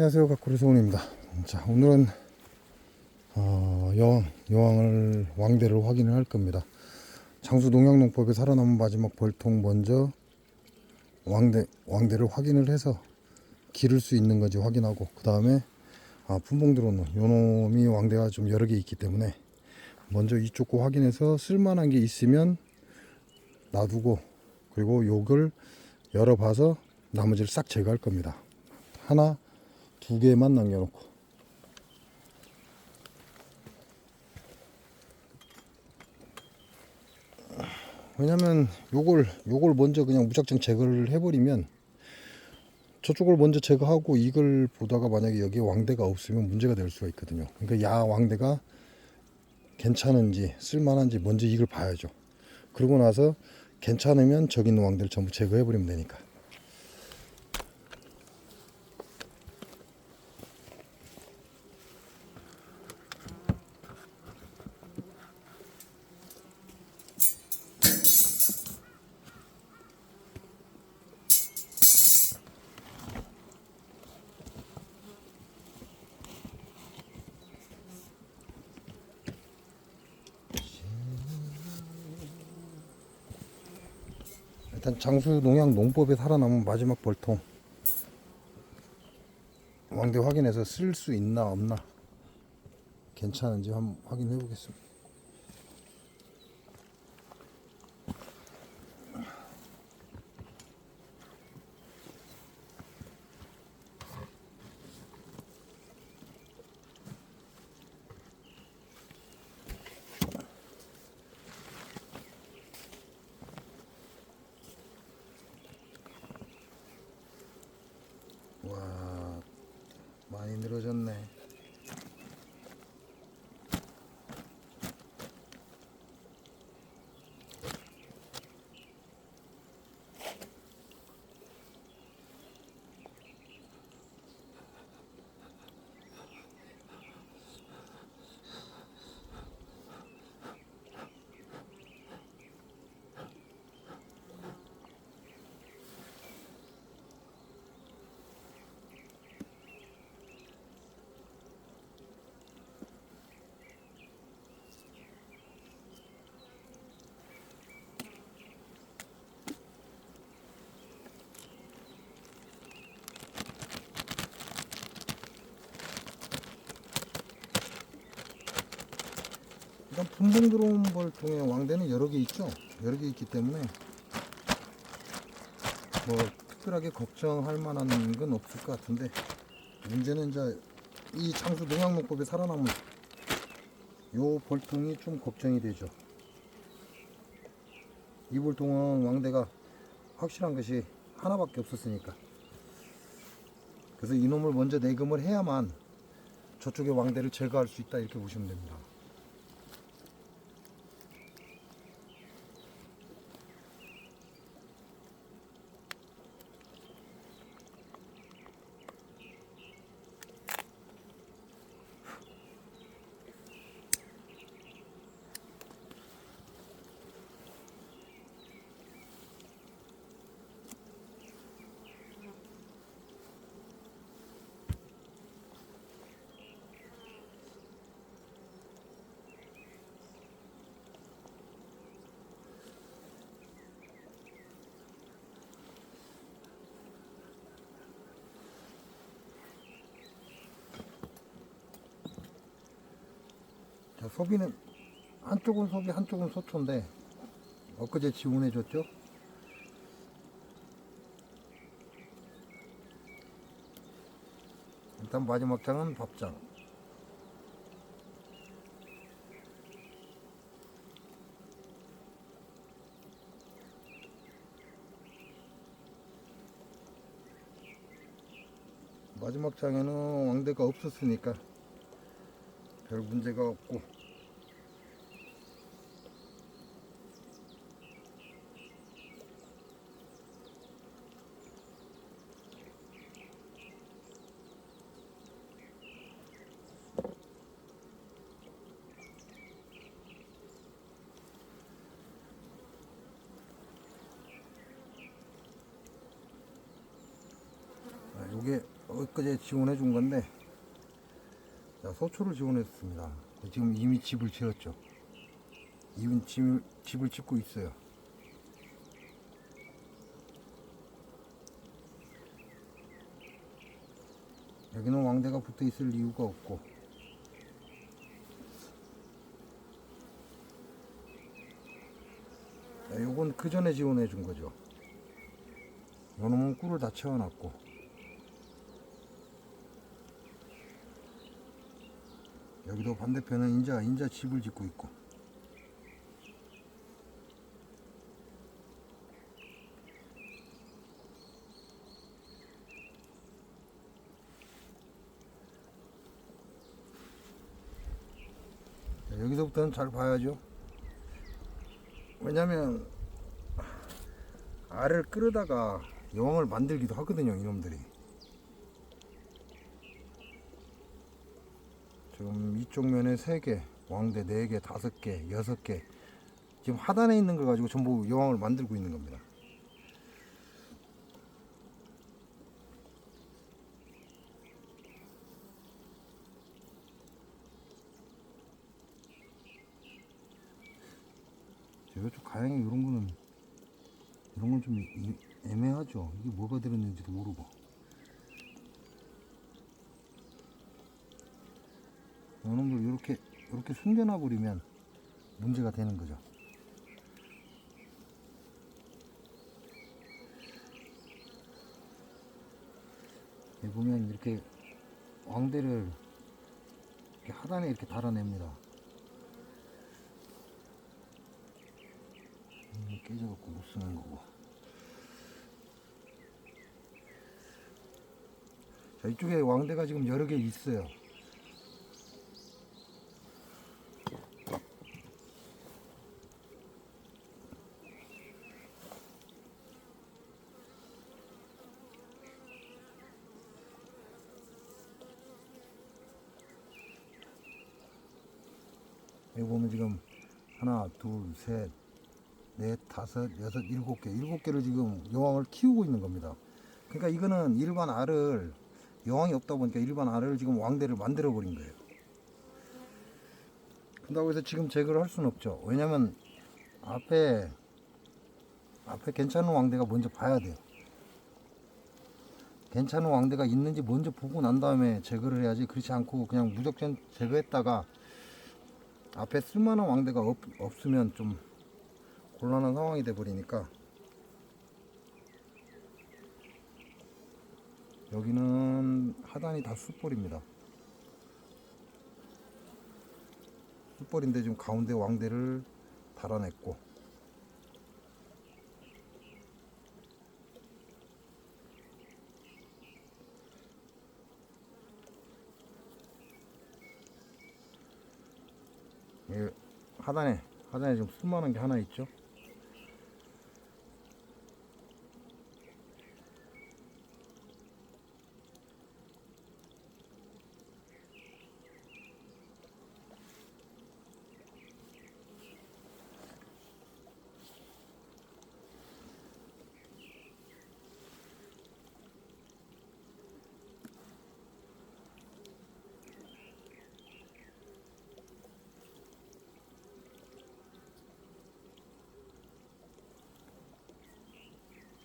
안녕하세요, 가꾸리 소원입니다. 자, 오늘은 여왕을 왕대를 확인을 할 겁니다. 장수 농약농법에 살아남은 마지막 벌통 먼저 왕대를 확인을 해서 기를 수 있는 건지 확인하고, 그 다음에 분봉 들어오는 요놈이 왕대가 좀 여러 개 있기 때문에 먼저 이쪽 거 확인해서 쓸만한 게 있으면 놔두고, 그리고 요걸 열어봐서 나머지를 싹 제거할 겁니다. 하나 두 개만 남겨놓고. 왜냐면 요걸 먼저 그냥 무작정 제거를 해버리면, 저쪽을 먼저 제거하고 이걸 보다가 만약에 여기에 왕대가 없으면 문제가 될 수가 있거든요. 그러니까 야 왕대가 괜찮은지 쓸만한지 먼저 이걸 봐야죠. 그러고 나서 괜찮으면 저기 있는 왕대를 전부 제거해버리면 되니까. 일단 장수 농약 농법에 살아남은 마지막 벌통 왕대 확인해서 쓸 수 있나 없나, 괜찮은지 한번 확인해 보겠습니다. 와, 많이 늘어졌네. 일단 분봉 들어온 벌통에 왕대는 여러 개 있죠. 여러 개 있기 때문에 뭐 특별하게 걱정할 만한 건 없을 것 같은데, 문제는 이제 이 장수 농약농법에 살아남은 요 벌통이 좀 걱정이 되죠. 이 벌통은 왕대가 확실한 것이 하나밖에 없었으니까. 그래서 이놈을 먼저 내금을 해야만 저쪽의 왕대를 제거할 수 있다, 이렇게 보시면 됩니다. 자, 소비는 한쪽은 소비 한쪽은 소초인데 엊그제 지원해 줬죠. 일단 마지막 장은 밥장. 마지막 장에는 왕대가 없었으니까 별 문제가 없고, 요게 엊그제 지원해 준 건데, 자, 소초를 지원했습니다. 지금 이미 집을 지었죠. 이미 집을 짓고 있어요. 여기는 왕대가 붙어 있을 이유가 없고, 자, 요건 그 전에 지원해 준 거죠. 요놈은 꿀을 다 채워놨고, 여기도 반대편은 인자 집을 짓고 있고, 자, 여기서부터는 잘 봐야죠. 왜냐면 알을 끌어다가 여왕을 만들기도 하거든요, 이놈들이. 지금 이쪽 면에 3개, 왕대 4개, 5개, 6개, 지금 하단에 있는 거 가지고 전부 여왕을 만들고 있는 겁니다. 이쪽 가양이 이런 건 좀 애매하죠. 이게 뭐가 들었는지도 모르고. 이런 걸 이렇게 숨겨놔 버리면 문제가 되는 거죠. 여기 보면 이렇게 왕대를 이렇게 하단에 이렇게 달아냅니다. 깨져갖고 못 쓰는 거고. 자, 이쪽에 왕대가 지금 여러 개 있어요. 여기 보면 지금 하나, 둘, 셋, 넷, 다섯, 여섯, 7개, 7개를 지금 여왕을 키우고 있는 겁니다. 그러니까 이거는 일반 알을, 여왕이 없다 보니까 일반 알을 지금 왕대를 만들어 버린 거예요. 그런다고 해서 지금 제거를 할 수는 없죠. 왜냐면 앞에 괜찮은 왕대가 먼저 봐야 돼요. 괜찮은 왕대가 있는지 먼저 보고 난 다음에 제거를 해야지, 그렇지 않고 그냥 무조건 제거했다가 앞에 쓸만한 왕대가 없으면 좀 곤란한 상황이 돼 버리니까. 여기는 하단이 다 숯벌입니다. 숯벌인데 지금 가운데 왕대를 달아냈고, 하단에 좀 쓸만한 게 하나 있죠.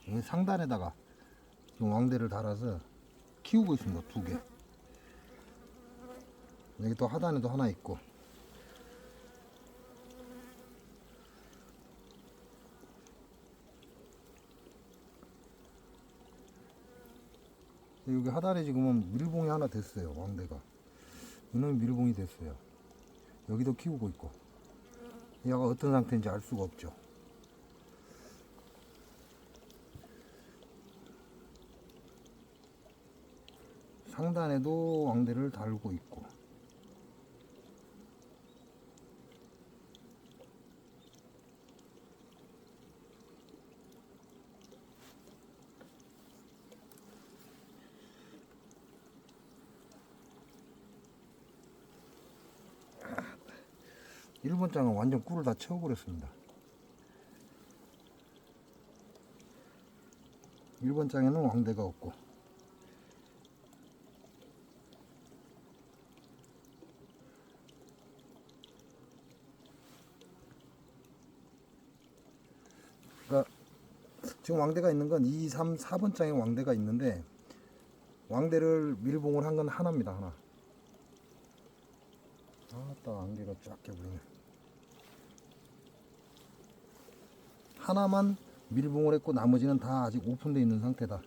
여기 상단에다가 지금 왕대를 달아서 키우고 있습니다. 2개. 여기 또 하단에도 하나 있고, 여기 하단에 지금은 밀봉이 하나 됐어요. 왕대가 이놈이 밀봉이 됐어요. 여기도 키우고 있고, 얘가 어떤 상태인지 알 수가 없죠. 상단에도 왕대를 달고 있고, 일본 장은 완전 꿀을 다 채워버렸습니다. 일본 장에는 왕대가 없고, 지금 왕대가 있는 건 2, 3, 4번 장에 왕대가 있는데 왕대를 밀봉을 한 건 하나입니다. 하나. 아따 안개가 쫙 껴버리네. 하나만 밀봉을 했고 나머지는 다 아직 오픈되어 있는 상태다.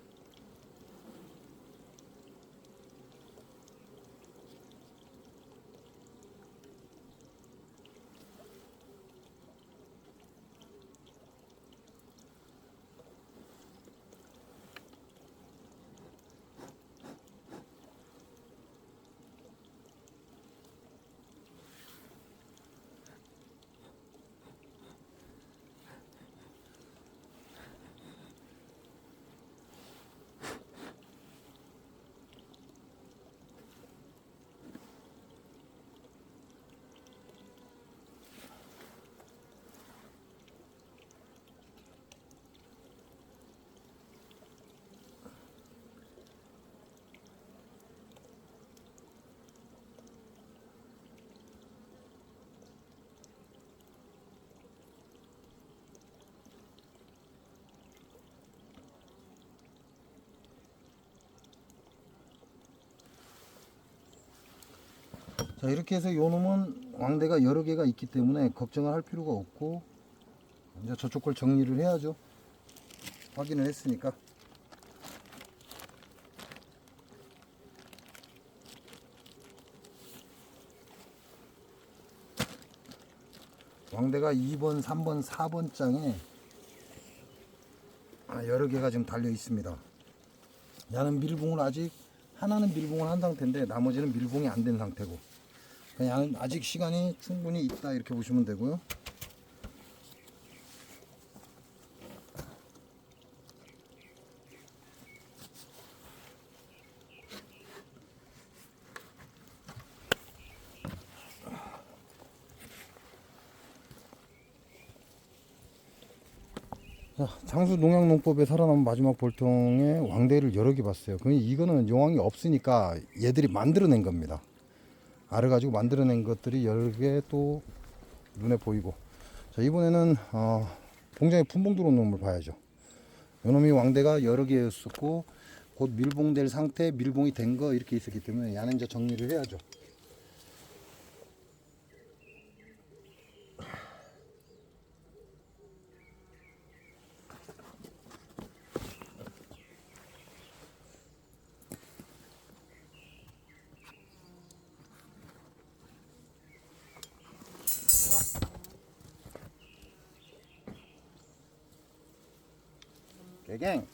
자, 이렇게 해서 요 놈은 왕대가 여러 개가 있기 때문에 걱정을 할 필요가 없고 이제 저쪽 걸 정리를 해야죠. 확인을 했으니까. 왕대가 2번, 3번, 4번 장에 여러 개가 지금 달려 있습니다. 야는 밀봉을 하나는 밀봉을 한 상태인데 나머지는 밀봉이 안 된 상태고, 야는 아직 시간이 충분히 있다 이렇게 보시면 되고요. 자, 장수 농약농법에 살아남은 마지막 볼통에 왕대를 여러 개 봤어요. 이거는 용왕이 없으니까 얘들이 만들어낸 겁니다. 알을 가지고 만들어낸 것들이 여러 개 또 눈에 보이고. 자, 이번에는 봉장에 분봉 들어온 놈을 봐야죠. 요놈이 왕대가 여러 개였었고 곧 밀봉될 상태, 밀봉이 된 거 이렇게 있었기 때문에 야는 이제 정리를 해야죠. 개갱.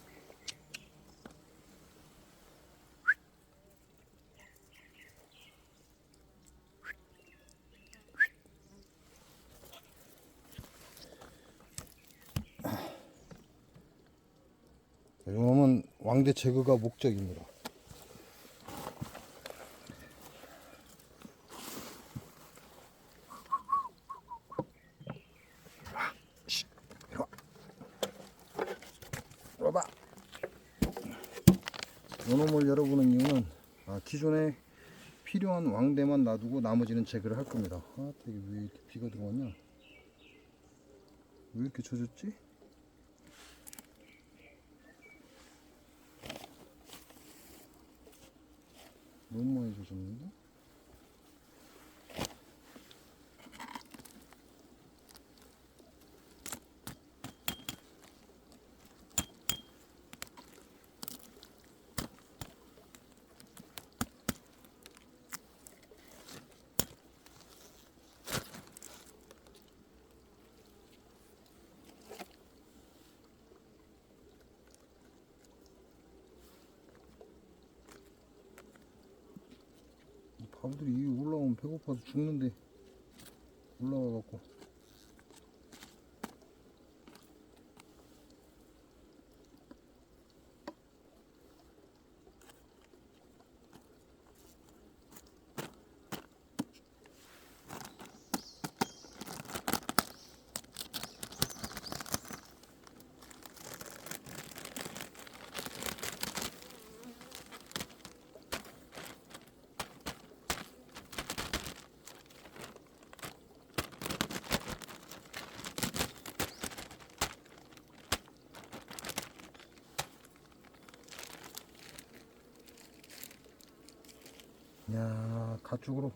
이놈은 왕대 제거가 목적입니다. 와봐. 요놈을 열어보는 이유는 기존에 필요한 왕대만 놔두고 나머지는 제거를 할 겁니다. 이게 왜 이렇게 비가 들어왔냐? 왜 이렇게 젖었지? 너무 많이 젖었는데? 바보들이 이 올라오면 배고파서 죽는데 올라와갖고. 야, 가축으로.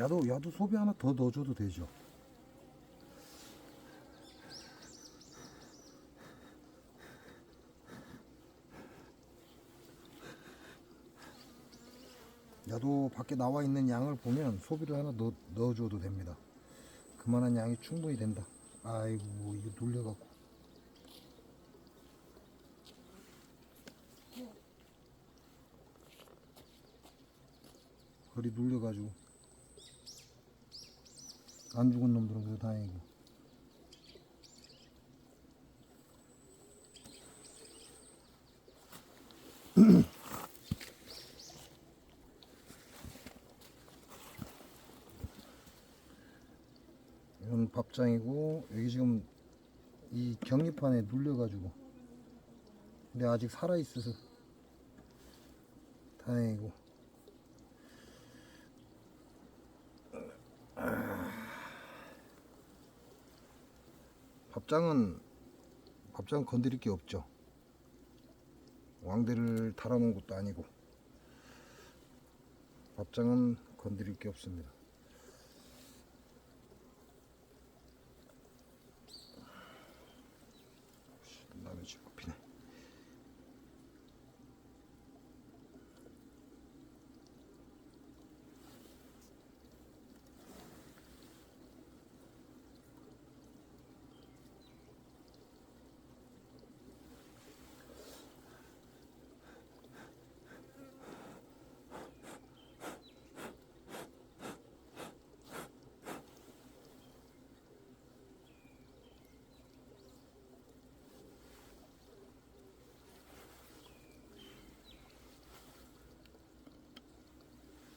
야도 소비 하나 더 넣어줘도 되죠. 야도 밖에 나와 있는 양을 보면 소비를 하나 넣어줘도 됩니다. 그만한 양이 충분히 된다. 아이고, 이거 눌려갖고. 허리 눌려가지고. 안 죽은 놈들은 그래도 다행이고. 이건 밥장이고, 여기 지금 이 격리판에 눌려가지고. 근데 아직 살아있어서 다행이고. 밥장은 건드릴 게 없죠. 왕대를 달아놓은 것도 아니고. 밥장은 건드릴 게 없습니다. 라면 집 앞이네.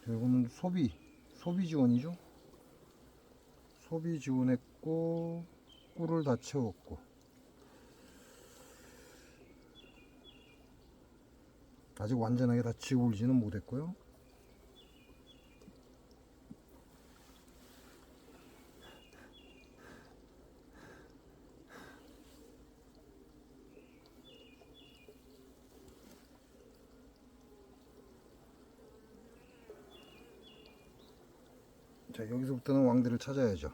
이거는 소비 지원이죠. 소비 지원했고 꿀을 다 채웠고, 아직 완전하게 다 지울지는 못했고요. 자, 여기서부터는 왕대를 찾아야죠.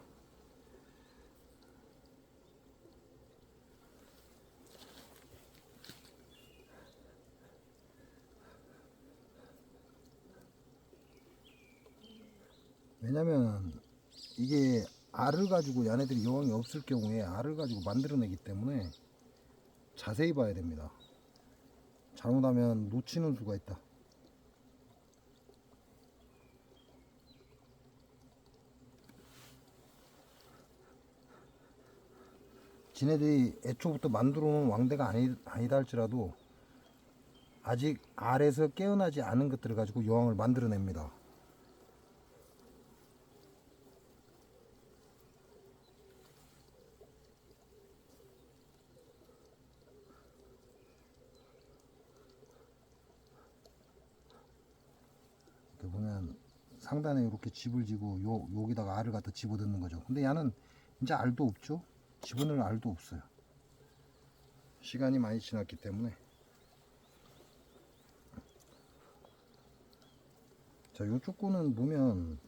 왜냐면 이게 알을 가지고 얘네들이 여왕이 없을 경우에 알을 가지고 만들어내기 때문에 자세히 봐야 됩니다. 잘못하면 놓치는 수가 있다. 지네들이 애초부터 만들어 놓은 왕대가 아니다 할지라도 아직 알에서 깨어나지 않은 것들을 가지고 여왕을 만들어냅니다. 이렇게 보면 상단에 이렇게 집을 지고 여기다가 알을 갖다 집어넣는 거죠. 근데 얘는 이제 알도 없죠. 집어넣을 알도 없어요. 시간이 많이 지났기 때문에. 자, 요쪽 거는 보면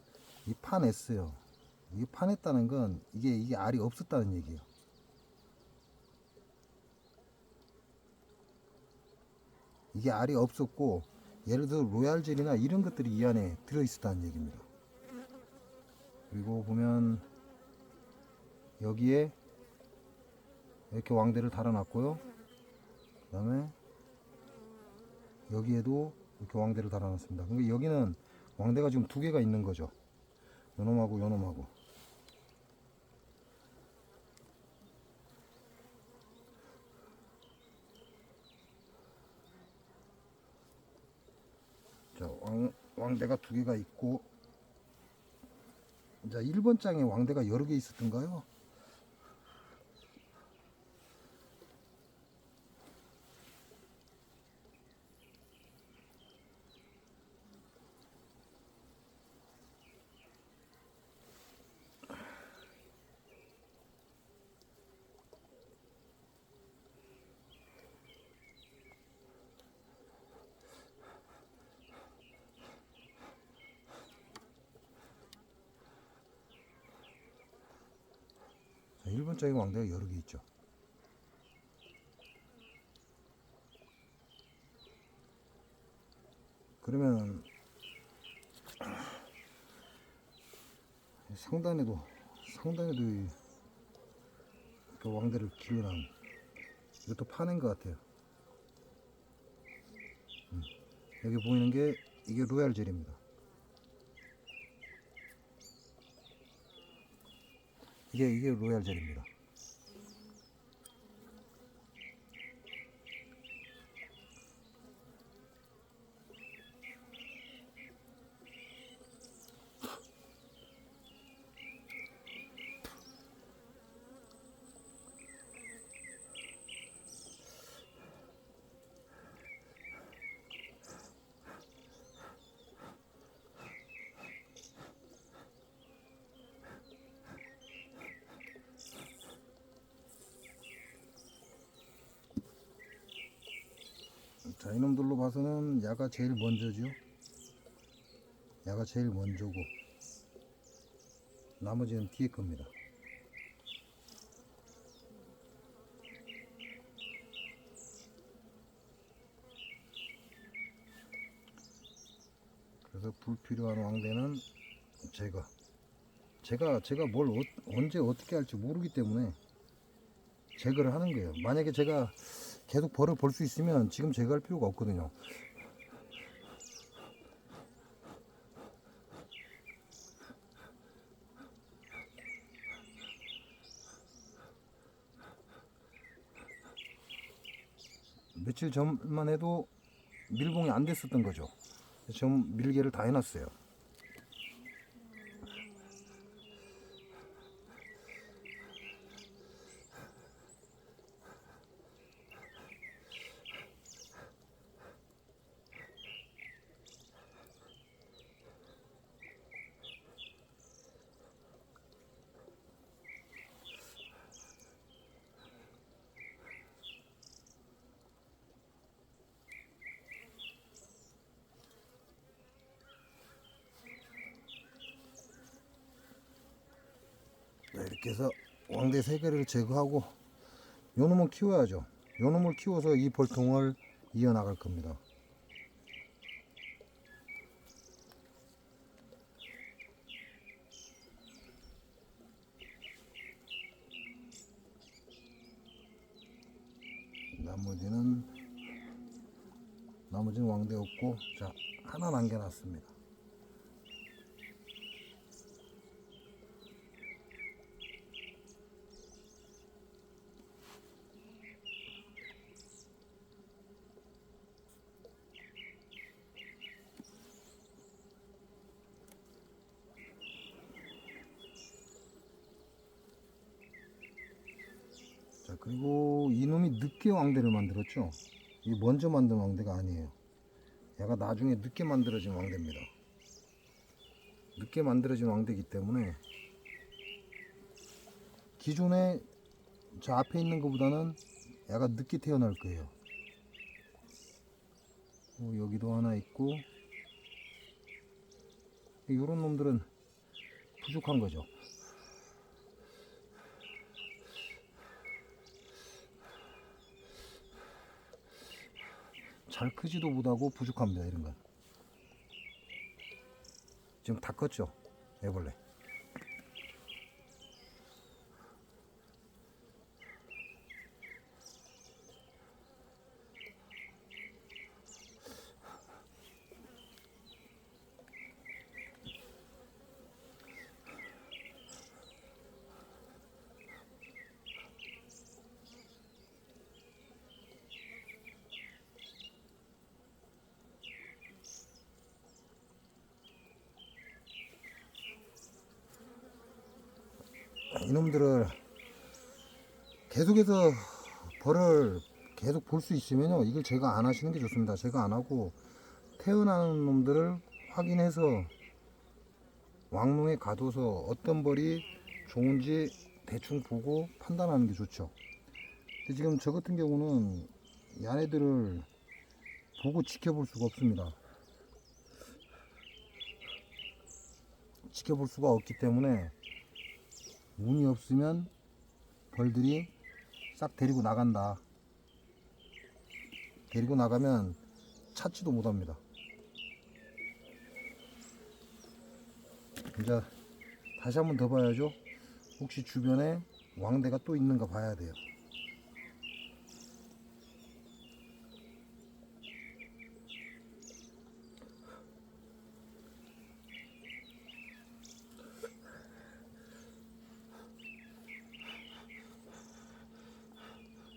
이 파냈어요. 이 파냈다는 건 이게 알이 없었다는 얘기예요. 이게 알이 없었고 예를 들어 로얄젤이나 이런 것들이 이 안에 들어있었다는 얘기입니다. 그리고 보면 여기에 이렇게 왕대를 달아놨고요. 그 다음에 여기에도 이렇게 왕대를 달아놨습니다. 그러니까 여기는 왕대가 지금 두 개가 있는 거죠. 요놈하고 요놈하고. 자, 왕대가 두 개가 있고, 자, 1번 장에 왕대가 여러 개 있었던가요? 자, 1번 장에 왕대가 여러 개 있죠. 그러면 상단에도 그 왕대를 길러놔. 이것도 파낸 것 같아요. 여기 보이는 게 이게 로얄젤입니다. 이게 로얄젤입니다. 자, 이놈들로 봐서는 야가 제일 먼저죠. 야가 제일 먼저고 나머지는 뒤에 겁니다. 그래서 불필요한 왕대는 제가 뭘 언제 어떻게 할지 모르기 때문에 제거를 하는 거예요. 만약에 제가 계속 벌을 볼 수 있으면 지금 제거할 필요가 없거든요. 며칠 전만 해도 밀봉이 안 됐었던 거죠. 지금 밀개를 다 해놨어요. 자, 이렇게 해서 왕대 3개를 제거하고 요놈은 키워야죠. 요놈을 키워서 이 벌통을 이어나갈 겁니다. 나머지는 왕대 없고, 자, 하나 남겨놨습니다. 자, 그리고 이놈이 늦게 왕대를 만들었죠. 이 먼저 만든 왕대가 아니에요. 얘가 나중에 늦게 만들어진 왕대입니다. 늦게 만들어진 왕대이기 때문에 기존에 저 앞에 있는 것보다는 얘가 늦게 태어날 거예요. 여기도 하나 있고, 이런 놈들은 부족한 거죠. 잘 크지도 못하고 부족합니다. 이런 건 지금 다 컸죠, 애벌레. 이놈들을 계속해서 벌을 계속 볼 수 있으면요, 이걸 제가 안 하시는 게 좋습니다. 제가 안 하고 태어나는 놈들을 확인해서 왕농에 가둬서 어떤 벌이 좋은지 대충 보고 판단하는 게 좋죠. 근데 지금 저 같은 경우는 얘네들을 보고 지켜볼 수가 없습니다. 지켜볼 수가 없기 때문에 운이 없으면 벌들이 싹 데리고 나간다. 데리고 나가면 찾지도 못합니다. 이제 다시 한번 더 봐야죠. 혹시 주변에 왕대가 또 있는가 봐야 돼요.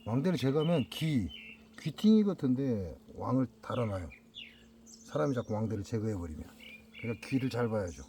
왕대를 제거하면 귀퉁이 같은데 왕을 달아놔요. 사람이 자꾸 왕대를 제거해버리면. 그러니까 귀를 잘 봐야죠.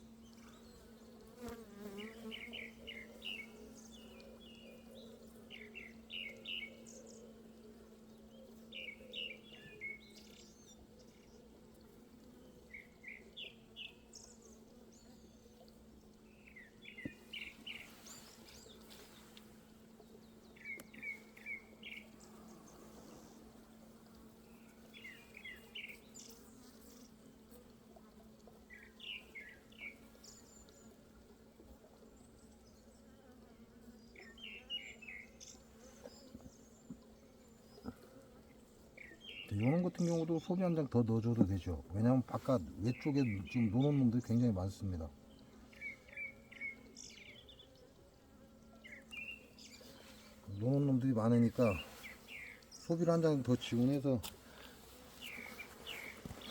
요놈 같은 경우도 소비 한 장 더 넣어줘도 되죠. 왜냐하면 바깥 외쪽에 지금 노는 놈들이 굉장히 많습니다. 노는 놈들이 많으니까 소비를 한 장 더 지원해서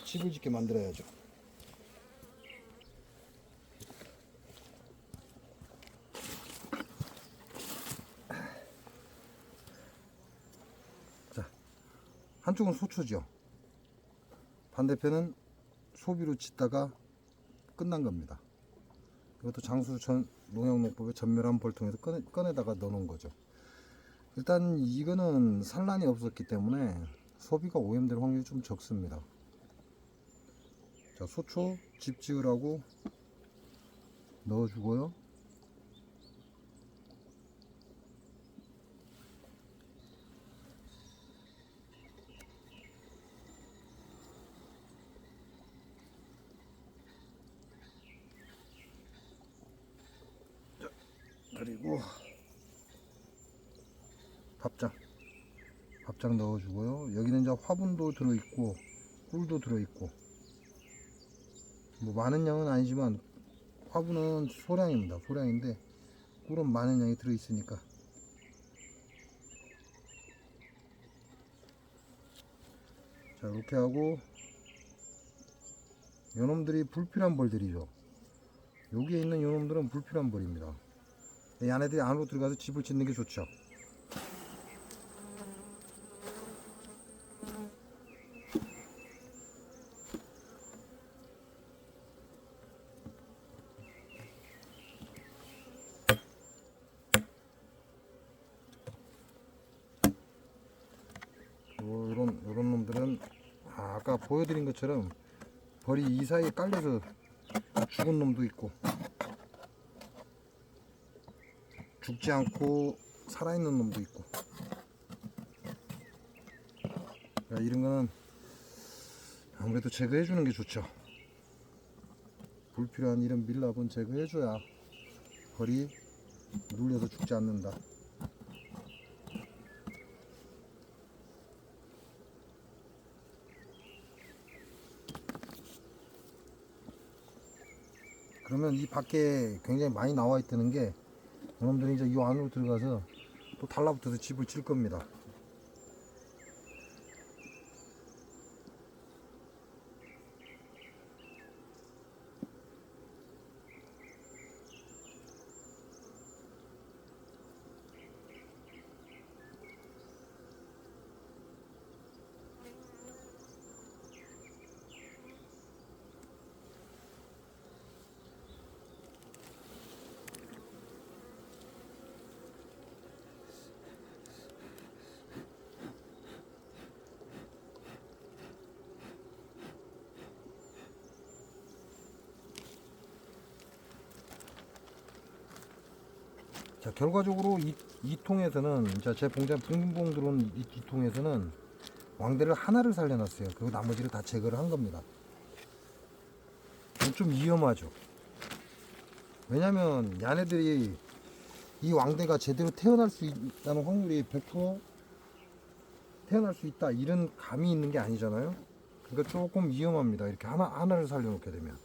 집을 짓게 만들어야죠. 자, 한쪽은 소초죠. 반대편은 소비로 짓다가 끝난 겁니다. 이것도 장수전 농약농법의 전멸한 벌통에서 꺼내다가 넣어놓은 거죠. 일단 이거는 산란이 없었기 때문에 소비가 오염될 확률이 좀 적습니다. 자, 소초 집 지으라고 넣어주고요. 자, 그리고 밥장 넣어주고요. 여기는 이제 화분도 들어있고 꿀도 들어있고, 뭐 많은 양은 아니지만 화분은 소량입니다. 소량인데 꿀은 많은 양이 들어있으니까. 자, 이렇게 하고 요놈들이 불필요한 벌들이죠. 여기에 있는 요놈들은 불필요한 벌입니다. 이 안에들이 안으로 들어가서 집을 짓는 게 좋죠. 요런 놈들은 아까 보여드린 것처럼 벌이 이 사이에 깔려서 죽은 놈도 있고, 죽지 않고 살아있는 놈도 있고. 이런 거는 아무래도 제거해 주는 게 좋죠. 불필요한 이런 밀랍은 제거해 줘야 벌이 눌려서 죽지 않는다. 그러면 이 밖에 굉장히 많이 나와 있다는 게 그놈들이 이제 이 안으로 들어가서 또 달라붙어서 집을 칠 겁니다. 자, 결과적으로 이 통에서는 제 봉장 붕붕 들어온 이 통에서는 왕대를 하나를 살려놨어요. 그리고 나머지를 다 제거를 한 겁니다. 좀 위험하죠. 왜냐면 얘네들이 이 왕대가 제대로 태어날 수 있다는 확률이 100% 태어날 수 있다 이런 감이 있는 게 아니잖아요. 그러니까 조금 위험합니다. 이렇게 하나를 살려놓게 되면.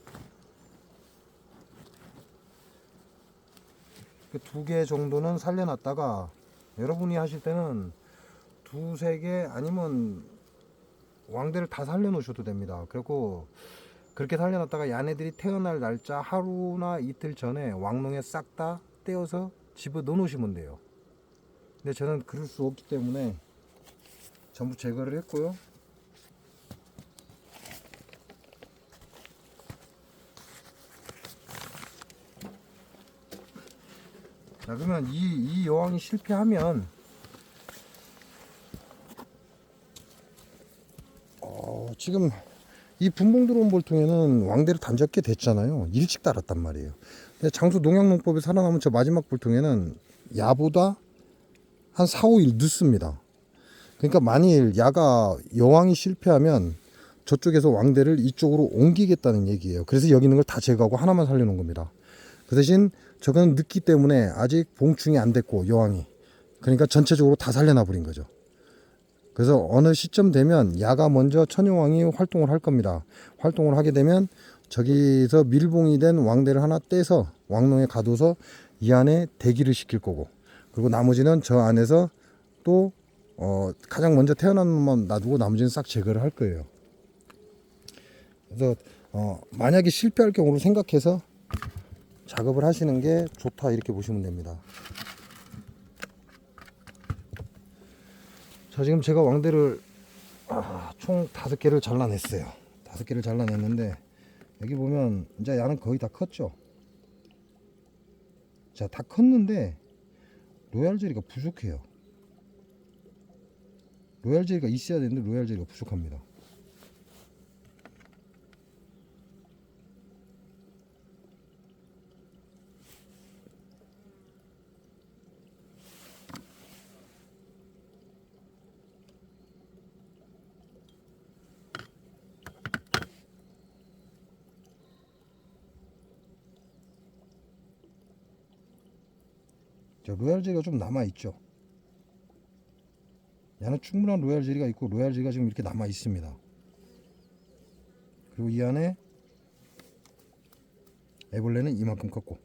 두 개 정도는 살려놨다가 여러분이 하실 때는 두세 개 아니면 왕대를 다 살려놓으셔도 됩니다. 그리고 그렇게 살려놨다가 얘네들이 태어날 날짜 하루나 이틀 전에 왕농에 싹 다 떼어서 집어 넣어 놓으시면 돼요. 근데 저는 그럴 수 없기 때문에 전부 제거를 했고요. 자, 그러면 이 여왕이 실패하면 지금 이 분봉 들어온 볼통에는 왕대를 단적게 됐잖아요. 일찍 달았단 말이에요. 근데 장수 농약농법에 살아남은 저 마지막 볼통에는 야보다 한 4, 5일 늦습니다. 그러니까 만일 야가 여왕이 실패하면 저쪽에서 왕대를 이쪽으로 옮기겠다는 얘기예요. 그래서 여기 있는 걸 다 제거하고 하나만 살려놓은 겁니다. 그 대신 저거는 늦기 때문에 아직 봉충이 안 됐고 여왕이 그러니까 전체적으로 다 살려놔 버린 거죠. 그래서 어느 시점 되면 야가 먼저 천여왕이 활동을 할 겁니다. 활동을 하게 되면 저기서 밀봉이 된 왕대를 하나 떼서 왕농에 가둬서 이 안에 대기를 시킬 거고, 그리고 나머지는 저 안에서 또 가장 먼저 태어난 놈만 놔두고 나머지는 싹 제거를 할 거예요. 그래서 만약에 실패할 경우를 생각해서 작업을 하시는 게 좋다 이렇게 보시면 됩니다. 자, 지금 제가 왕대를 총 5개를 잘라냈어요. 5개를 잘라냈는데 여기 보면 이제 야는 거의 다 컸죠. 자, 다 컸는데 로얄 젤리가 부족해요. 로얄 젤리가 있어야 되는데 로얄 젤리가 부족합니다. 자, 로얄 젤리가 좀 남아 있죠. 야는 충분한 로얄 젤리가 있고 로얄 젤리가 지금 이렇게 남아 있습니다. 그리고 이 안에 애벌레는 이만큼 컸고,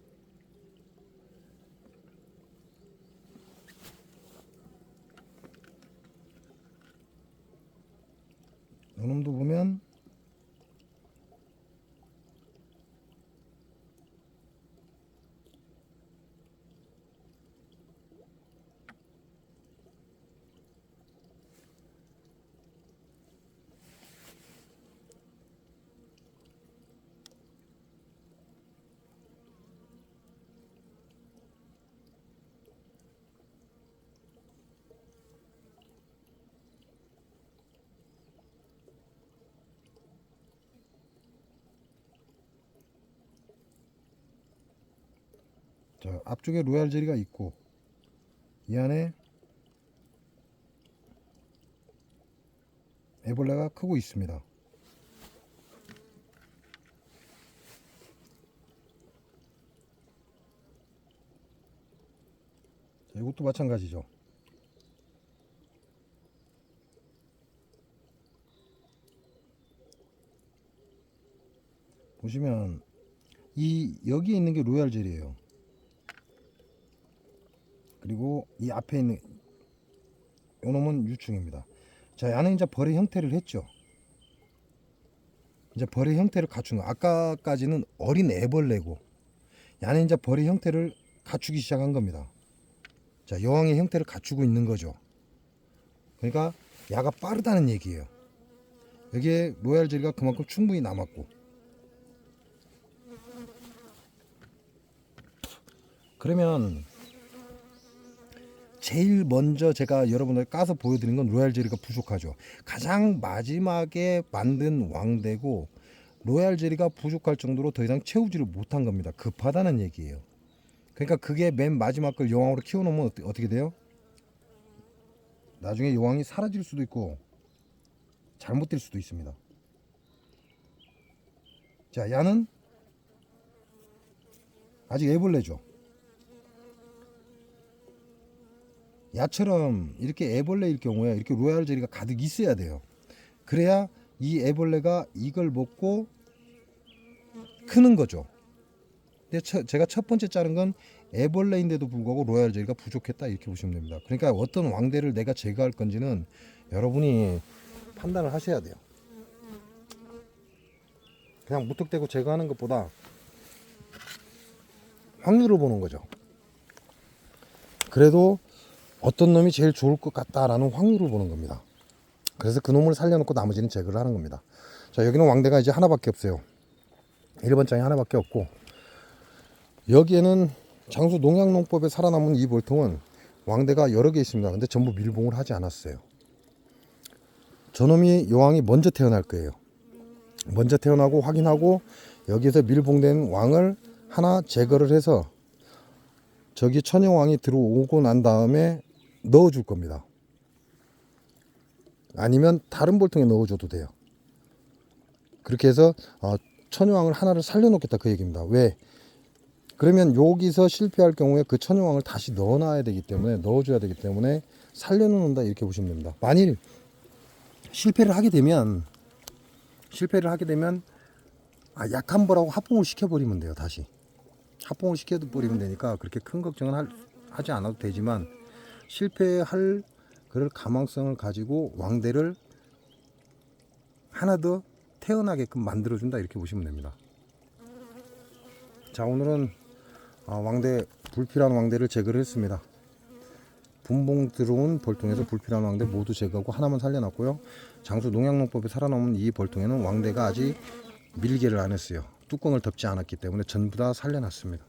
요놈도 보면 자, 앞쪽에 로얄 젤리가 있고 이 안에 애벌레가 크고 있습니다. 자, 이것도 마찬가지죠. 보시면 이 여기에 있는 게 로얄 젤이에요. 그리고 이 앞에 있는 요놈은 유충입니다. 자, 얘는 이제 벌의 형태를 했죠. 이제 벌의 형태를 갖춘 거. 아까까지는 어린 애벌레고, 얘는 이제 벌의 형태를 갖추기 시작한 겁니다. 자, 여왕의 형태를 갖추고 있는 거죠. 그러니까 야가 빠르다는 얘기예요. 여기에 로얄 젤리가 그만큼 충분히 남았고, 그러면 제일 먼저 제가 여러분들 까서 보여드린 건 로얄 젤리가 부족하죠. 가장 마지막에 만든 왕대고, 로얄 젤리가 부족할 정도로 더 이상 채우지를 못한 겁니다. 급하다는 얘기예요. 그러니까 그게 맨 마지막 걸 여왕으로 키워놓으면 어떻게 돼요? 나중에 여왕이 사라질 수도 있고 잘못될 수도 있습니다. 자, 야는 아직 애벌레죠. 야처럼 이렇게 애벌레일 경우에 이렇게 로얄 젤리가 가득 있어야 돼요. 그래야 이 애벌레가 이걸 먹고 크는 거죠. 근데 제가 첫 번째 자른 건 애벌레인데도 불구하고 로얄 젤리가 부족했다, 이렇게 보시면 됩니다. 그러니까 어떤 왕대를 내가 제거할 건지는 여러분이 판단을 하셔야 돼요. 그냥 무턱대고 제거하는 것보다 확률을 보는 거죠. 그래도 어떤 놈이 제일 좋을 것 같다라는 확률을 보는 겁니다. 그래서 그 놈을 살려놓고 나머지는 제거를 하는 겁니다. 자, 여기는 왕대가 이제 하나밖에 없어요. 1번 장이 하나밖에 없고, 여기에는 장수 농약농법에 살아남은 이 볼통은 왕대가 여러 개 있습니다. 근데 전부 밀봉을 하지 않았어요. 저놈이 여왕이 먼저 태어날 거예요. 먼저 태어나고 확인하고 여기에서 밀봉된 왕을 하나 제거를 해서 저기 천여왕이 들어오고 난 다음에 넣어줄 겁니다. 아니면 다른 볼통에 넣어줘도 돼요. 그렇게 해서 천여왕을 하나를 살려놓겠다, 그 얘기입니다. 왜? 그러면 여기서 실패할 경우에 그 천여왕을 다시 넣어줘야 되기 때문에 살려놓는다, 이렇게 보시면 됩니다. 만일 실패를 하게 되면 약한 벌하고 합봉을 시켜버리면 돼요. 다시 합봉을 시켜버리면 되니까 그렇게 큰 걱정은 하지 않아도 되지만, 실패할 그럴 가망성을 가지고 왕대를 하나 더 태어나게끔 만들어준다, 이렇게 보시면 됩니다. 자, 오늘은 불필요한 왕대를 제거를 했습니다. 분봉 들어온 벌통에서 불필요한 왕대 모두 제거하고 하나만 살려놨고요. 장수 농약농법에 살아남은 이 벌통에는 왕대가 아직 밀개를 안 했어요. 뚜껑을 덮지 않았기 때문에 전부 다 살려놨습니다.